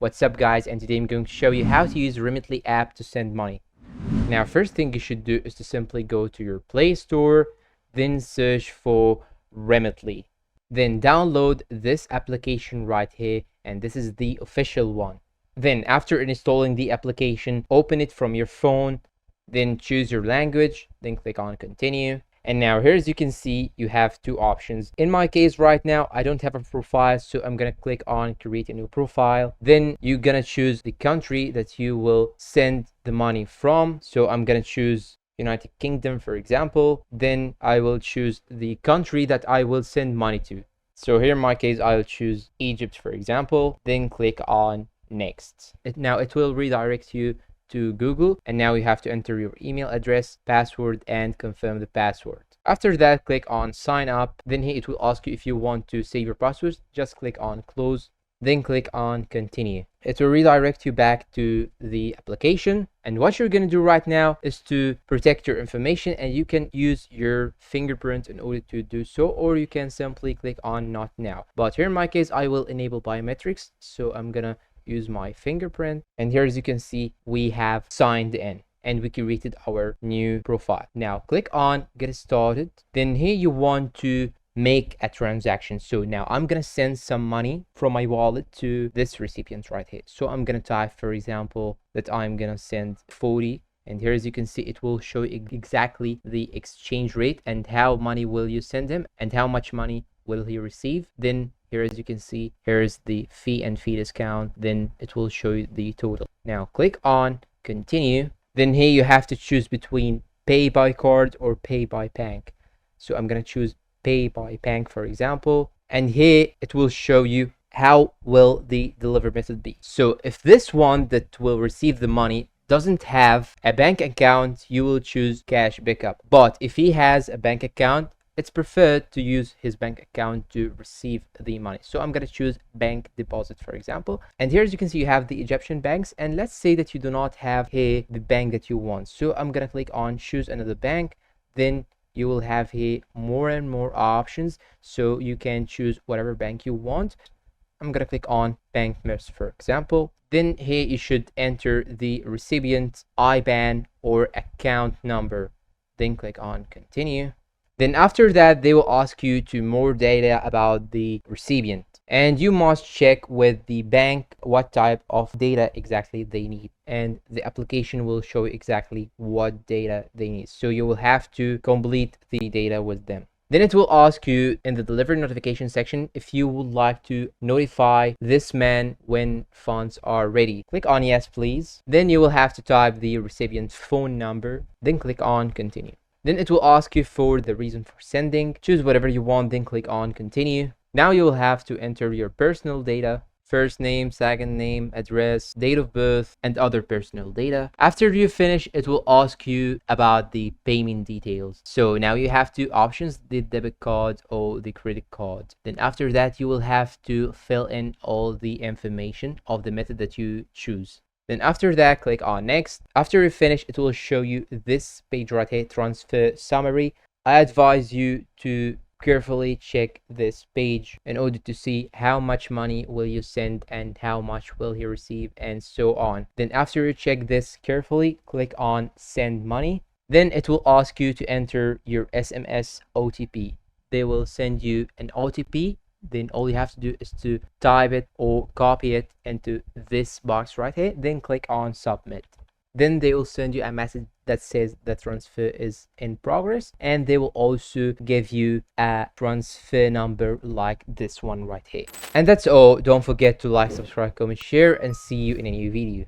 What's up guys, and today I'm going to show you how to use Remitly app to send money. Now first thing you should do is to simply go to your Play Store, then search for Remitly. Then download this application right here, and this is the official one. Then after installing the application, open it from your phone, then choose your language, then click on continue. And now here, as you can see, you have two options. In my case right now, I don't have a profile, so I'm gonna click on create a new profile. Then you're gonna choose the country that you will send the money from. So I'm gonna choose United Kingdom, for example. Then I will choose the country that I will send money to. So here in my case, I'll choose Egypt, for example. Then click on next. Now it will redirect you to Google, and now you have to enter your email address, password, and confirm the password. After that, click on sign up. Then here it will ask you if you want to save your passwords. Just click on close, then click on continue. It will redirect you back to the application, and what you're going to do right now is to protect your information, and you can use your fingerprint in order to do so, or you can simply click on not now. But here in my case, I will enable biometrics, so I'm gonna use my fingerprint, and here as you can see, we have signed in and we created our new profile. Now click on get started. Then here you want to make a transaction. So now I'm gonna send some money from my wallet to this recipient right here. So I'm gonna type, for example, that I'm gonna send 40, and here as you can see, it will show exactly the exchange rate and how money will you send him and how much money will he receive. Then here as you can see, here is the fee and fee discount. Then it will show you the total. Now click on continue. Then here you have to choose between pay by card or pay by bank. So I'm gonna choose pay by bank, for example, and here it will show you how will the delivery method be. So if this one that will receive the money doesn't have a bank account, you will choose cash pickup. But if he has a bank account, it's preferred to use his bank account to receive the money. So I'm going to choose bank deposit, for example. And here, as you can see, you have the Egyptian banks. And let's say that you do not have here the bank that you want. So I'm going to click on choose another bank. Then you will have here more and more options. So you can choose whatever bank you want. I'm going to click on Bank Mirs, for example. Then here you should enter the recipient IBAN or account number. Then click on continue. Then after that, they will ask you to more data about the recipient, and you must check with the bank what type of data exactly they need, and the application will show you exactly what data they need. So you will have to complete the data with them. Then it will ask you in the delivery notification section if you would like to notify this man when funds are ready. Click on yes, please. Then you will have to type the recipient's phone number, then click on continue. Then it will ask you for the reason for sending. Choose whatever you want, then click on continue. Now you will have to enter your personal data, first name, second name, address, date of birth, and other personal data. After you finish, it will ask you about the payment details. So now you have two options, the debit card or the credit card. Then after that, you will have to fill in all the information of the method that you choose. Then after that, click on next. After you finish, it will show you this page right here, transfer summary. I advise you to carefully check this page in order to see how much money will you send and how much will he receive and so on. Then after you check this carefully, click on send money. Then it will ask you to enter your SMS OTP. They will send you an OTP. Then all you have to do is to type it or copy it into this box right here, then click on submit. Then they will send you a message that says the transfer is in progress, and they will also give you a transfer number like this one right here. And that's all. Don't forget to like, subscribe, comment, share, and see you in a new video.